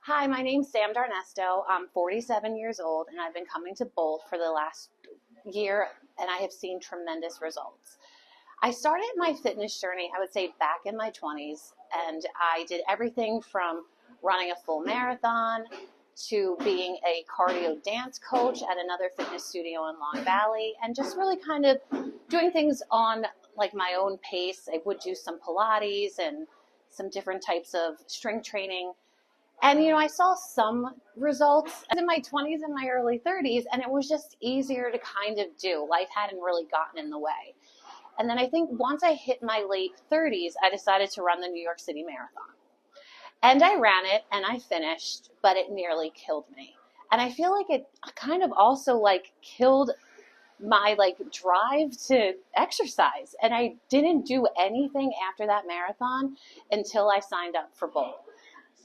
Hi, my name's Sam Darnesto. I'm 47 years old and I've been coming to Bolt for the last year and I have seen tremendous results. I started my fitness journey, I would say back in my 20s, and I did everything from running a full marathon to being a cardio dance coach at another fitness studio in Long Valley and just really kind of doing things on like my own pace. I would do some Pilates and some different types of strength training. And, I saw some results in my 20s and my early 30s, and it was just easier to kind of do. Life hadn't really gotten in the way. And then I think once I hit my late 30s, I decided to run the New York City Marathon. And I ran it and I finished, but it nearly killed me. And I feel like it kind of also like killed my like drive to exercise. And I didn't do anything after that marathon until I signed up for Bolt.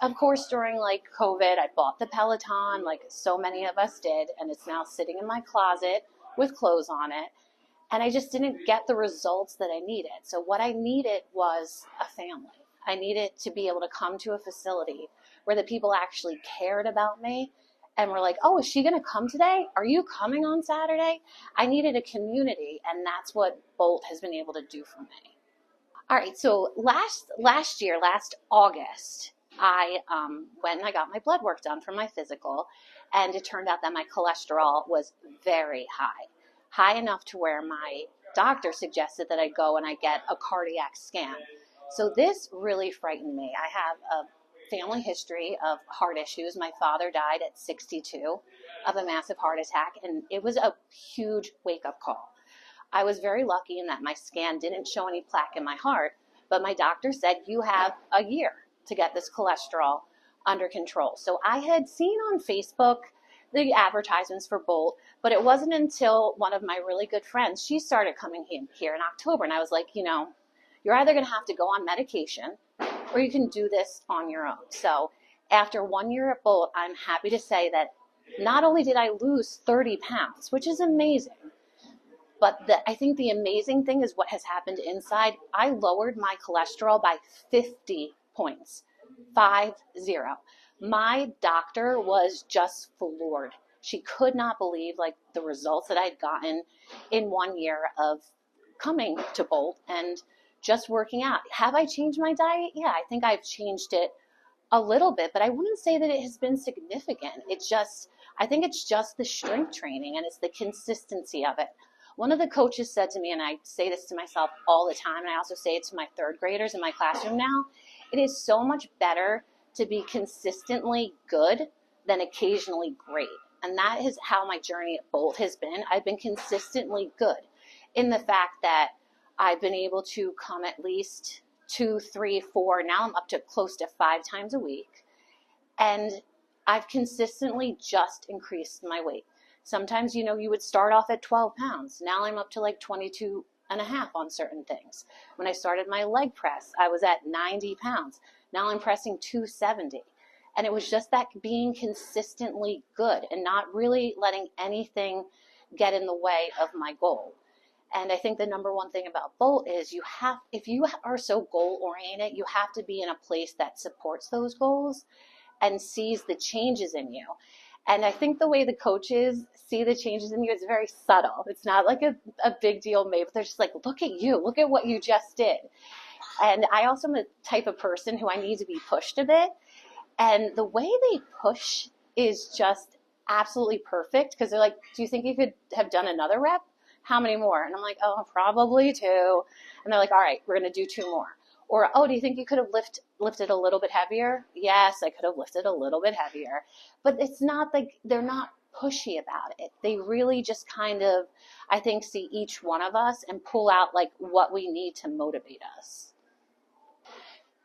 Of course, during like COVID, I bought the Peloton like so many of us did, and it's now sitting in my closet with clothes on it. And I just didn't get the results that I needed. So what I needed was a family. I needed to be able to come to a facility where the people actually cared about me and were like, oh, is she going to come today? Are you coming on Saturday? I needed a community, and that's what Bolt has been able to do for me. All right, so last year, last August, I went and I got my blood work done for my physical, and it turned out that my cholesterol was very high enough to where my doctor suggested that I go and I get a cardiac scan. So this really frightened me. I have a family history of heart issues. My father died at 62 of a massive heart attack, and it was a huge wake-up call. I was very lucky in that my scan didn't show any plaque in my heart, but my doctor said you have a year to get this cholesterol under control. So I had seen on Facebook the advertisements for Bolt, but it wasn't until one of my really good friends, she started coming here in October, and I was like, you're either going to have to go on medication or you can do this on your own. So after 1 year at Bolt, I'm happy to say that not only did I lose 30 pounds, which is amazing, but I think the amazing thing is what has happened inside. I lowered my cholesterol by 50 points, 50. My doctor was just floored. She could not believe like the results that I'd gotten in 1 year of coming to Bolt and just working out. Have I changed my diet? Yeah, I think I've changed it a little bit, but I wouldn't say that it has been significant. I think it's just the strength training and it's the consistency of it. One of the coaches said to me, and I say this to myself all the time, and I also say it to my third graders in my classroom now, it is so much better to be consistently good than occasionally great. And that is how my journey at Bolt has been. I've been consistently good in the fact that I've been able to come at least 2, 3, 4, now I'm up to close to 5 times a week. And I've consistently just increased my weight. Sometimes, you would start off at 12 pounds. Now I'm up to like 22 and a half on certain things. When I started my leg press, I was at 90 pounds. Now I'm pressing 270. And it was just that being consistently good and not really letting anything get in the way of my goal. And I think the number one thing about Bolt is if you are so goal oriented, you have to be in a place that supports those goals and sees the changes in you. And I think the way the coaches see the changes in you is very subtle. It's not like a big deal made, but they're just like, look at you, look at what you just did. And I also am the type of person who I need to be pushed a bit. And the way they push is just absolutely perfect because they're like, do you think you could have done another rep? How many more? And I'm like, oh, probably 2. And they're like, all right, we're going to do 2 more. Or, oh, do you think you could have lifted a little bit heavier? Yes, I could have lifted a little bit heavier. But it's not like they're not pushy about it. They really just kind of, I think, see each one of us and pull out like what we need to motivate us.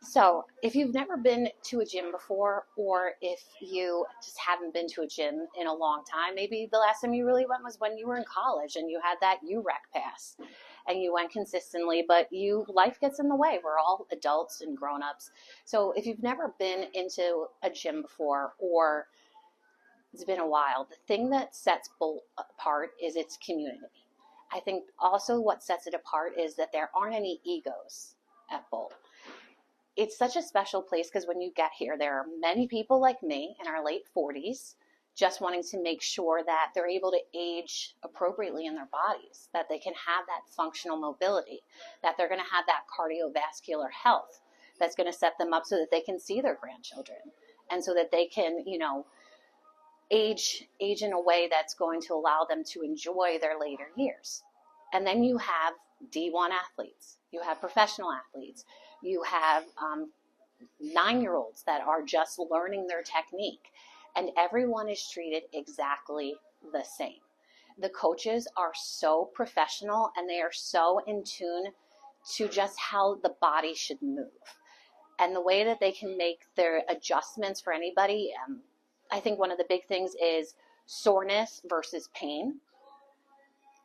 So if you've never been to a gym before, or if you just haven't been to a gym in a long time, maybe the last time you really went was when you were in college and you had that UREC pass and you went consistently, but life gets in the way. We're all adults and grown-ups. So if you've never been into a gym before, or it's been a while, the thing that sets Bolt apart is its community. I think also what sets it apart is that there aren't any egos at Bolt. it's such a special place because when you get here, there are many people like me in our late 40s just wanting to make sure that they're able to age appropriately in their bodies, that they can have that functional mobility, that they're going to have that cardiovascular health that's going to set them up so that they can see their grandchildren and so that they can, age in a way that's going to allow them to enjoy their later years. And then you have D1 athletes, you have professional athletes, you have 9-year-olds that are just learning their technique, and everyone is treated exactly the same. The coaches are so professional and they are so in tune to just how the body should move and the way that they can make their adjustments for anybody. I think one of the big things is soreness versus pain.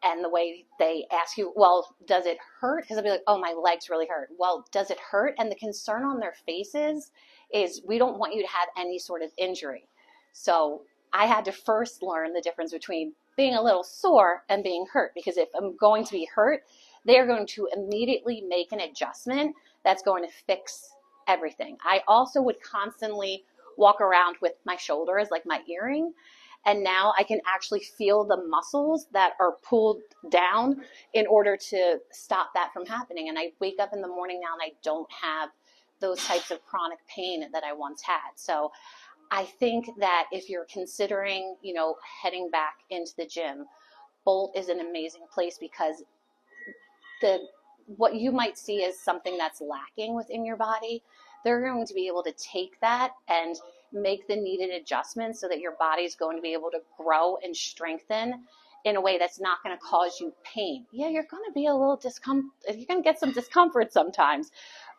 And the way they ask you, well, does it hurt? Because they'll be like, oh, my legs really hurt. Well, does it hurt? And the concern on their faces is we don't want you to have any sort of injury. So I had to first learn the difference between being a little sore and being hurt. Because if I'm going to be hurt, they are going to immediately make an adjustment that's going to fix everything. I also would constantly walk around with my shoulders like my earring. And now I can actually feel the muscles that are pulled down in order to stop that from happening. And I wake up in the morning now and I don't have those types of chronic pain that I once had. So I think that if you're considering, heading back into the gym, Bolt is an amazing place because what you might see as something that's lacking within your body, they're going to be able to take that and make the needed adjustments so that your body is going to be able to grow and strengthen in a way that's not going to cause you pain. Yeah, you're going to be a little you're going to get some discomfort sometimes,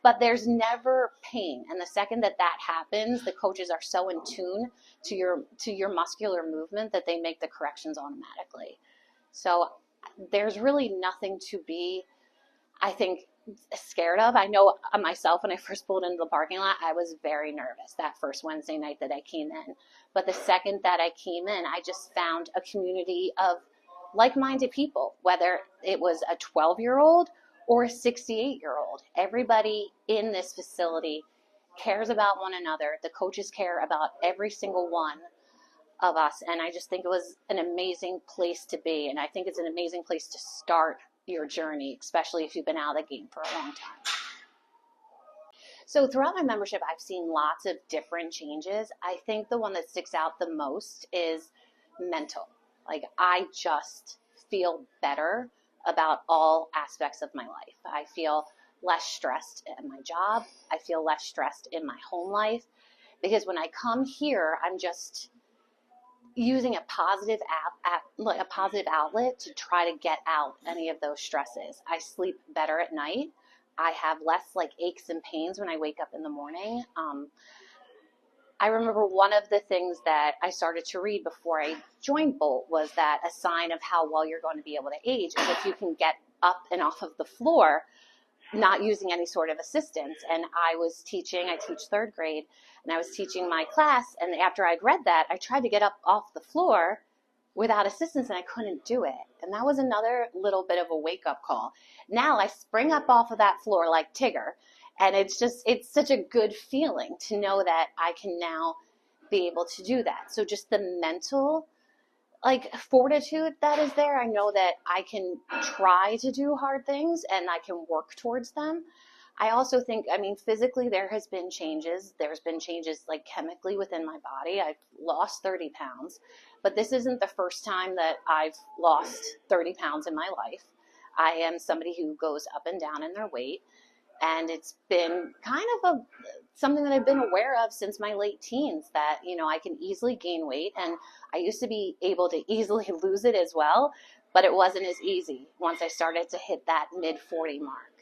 but there's never pain. And the second that happens, the coaches are so in tune to your muscular movement that they make the corrections automatically. So there's really nothing to be, I think, scared of. I know myself, when I first pulled into the parking lot, I was very nervous that first Wednesday night that I came in. But the second that I came in, I just found a community of like-minded people, whether it was a 12-year-old or a 68-year-old. Everybody in this facility cares about one another. The coaches care about every single one of us. And I just think it was an amazing place to be. And I think it's an amazing place to start your journey, especially if you've been out of the game for a long time. So throughout my membership, I've seen lots of different changes. I think the one that sticks out the most is mental. Like, I just feel better about all aspects of my life. I feel less stressed at my job. I feel less stressed in my home life, because when I come here, I'm just using a positive outlet to try to get out any of those stresses. I sleep better at night. I have less aches and pains when I wake up in the morning. I remember one of the things that I started to read before I joined Bolt was that a sign of how well you're going to be able to age is if you can get up and off of the floor, not using any sort of assistance. And I teach 3rd grade, and I was teaching my class, and after I'd read that, I tried to get up off the floor without assistance, and I couldn't do it. And that was another little bit of a wake-up call. Now I spring up off of that floor like Tigger, and it's such a good feeling to know that I can now be able to do that. So just the mental fortitude that is there. I know that I can try to do hard things and I can work towards them. I also think, physically there has been changes. There's been changes chemically within my body. I've lost 30 pounds, but this isn't the first time that I've lost 30 pounds in my life. I am somebody who goes up and down in their weight, and it's been kind of something that I've been aware of since my late teens, that, I can easily gain weight, and I used to be able to easily lose it as well, but it wasn't as easy once I started to hit that mid-40 mark.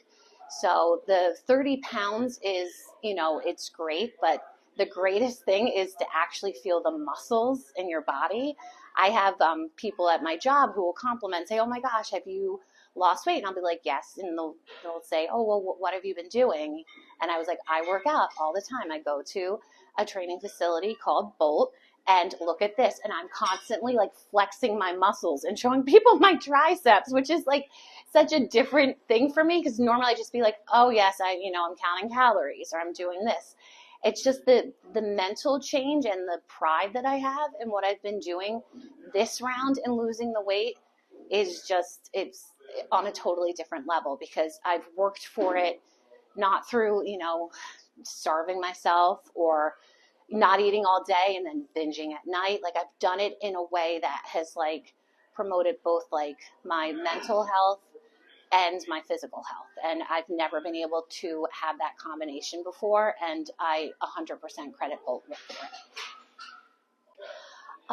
So the 30 pounds is, it's great, but the greatest thing is to actually feel the muscles in your body. I have people at my job who will compliment, say, oh my gosh, have you lost weight? And I'll be like, yes. And they'll say, oh, well, what have you been doing? And I was like, I work out all the time. I go to a training facility called Bolt, and look at this. And I'm constantly like flexing my muscles and showing people my triceps, which is like such a different thing for me, because normally I just be like, oh yes, I'm counting calories or I'm doing this. It's just the mental change and the pride that I have in what I've been doing this round and losing the weight is just, it's on a totally different level, because I've worked for it, not through, starving myself or not eating all day and then binging at night. Like, I've done it in a way that has like promoted both like my mental health and my physical health. And I've never been able to have that combination before. And I 100% credit both for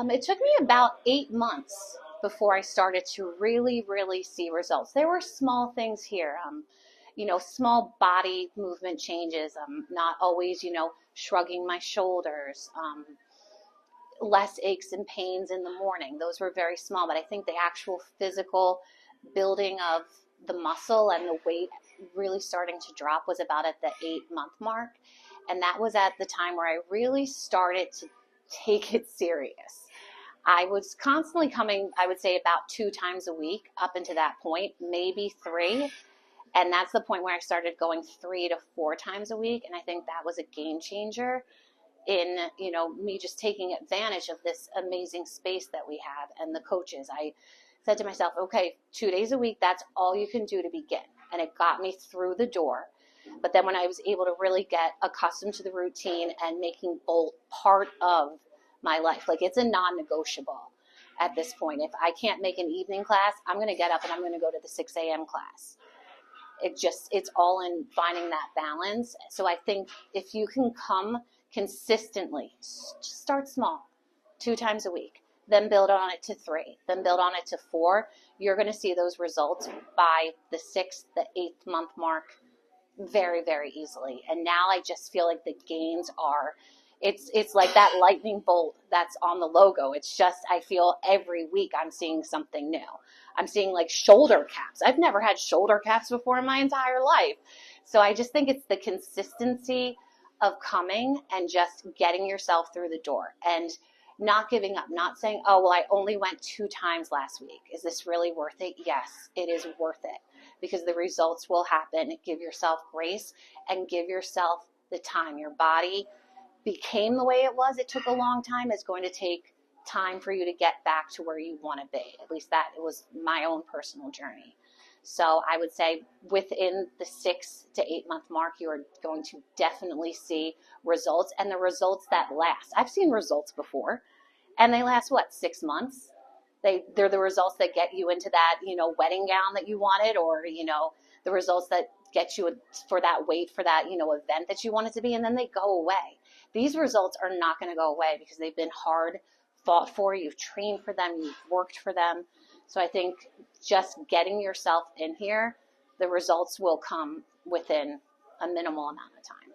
it. It took me about 8 months before I started to really, really see results. There were small things here, small body movement changes, not always, shrugging my shoulders, less aches and pains in the morning. Those were very small, but I think the actual physical building of the muscle and the weight really starting to drop was about at the 8-month mark. And that was at the time where I really started to take it serious. I was constantly coming, I would say, about 2 times a week up into that point, maybe 3. And that's the point where I started going 3 to 4 times a week. And I think that was a game changer in, me just taking advantage of this amazing space that we have and the coaches. I said to myself, okay, 2 days a week, that's all you can do to begin. And it got me through the door. But then when I was able to really get accustomed to the routine and making Bolt part of my life, like, it's a non-negotiable at this point. If I can't make an evening class, I'm going to get up and I'm going to go to the 6 a.m. class. It's all in finding that balance. So I think if you can come consistently, just start small, 2 times a week, then build on it to 3, then build on it to 4, you're going to see those results by the 6th, the 8th month mark very, very easily. And now I just feel like the gains are, it's like that lightning bolt that's on the logo. It's just, I feel every week I'm seeing something new. I'm seeing like shoulder caps. I've never had shoulder caps before in my entire life. So I just think it's the consistency of coming and just getting yourself through the door and not giving up, not saying, oh, well, I only went 2 times last week. Is this really worth it? Yes, it is worth it, because the results will happen. Give yourself grace and give yourself the time. Your body became the way it was. It took a long time. It's going to take time for you to get back to where you want to be. At least that was my own personal journey. So I would say within the 6 to 8 month mark, you are going to definitely see results, and the results that last. I've seen results before, and they last, 6 months? They're the results that get you into that, wedding gown that you wanted, or, the results that get you for that weight for that, event that you wanted to be, and then they go away. These results are not going to go away because they've been hard fought for. You've trained for them. You've worked for them. So I think just getting yourself in here, the results will come within a minimal amount of time.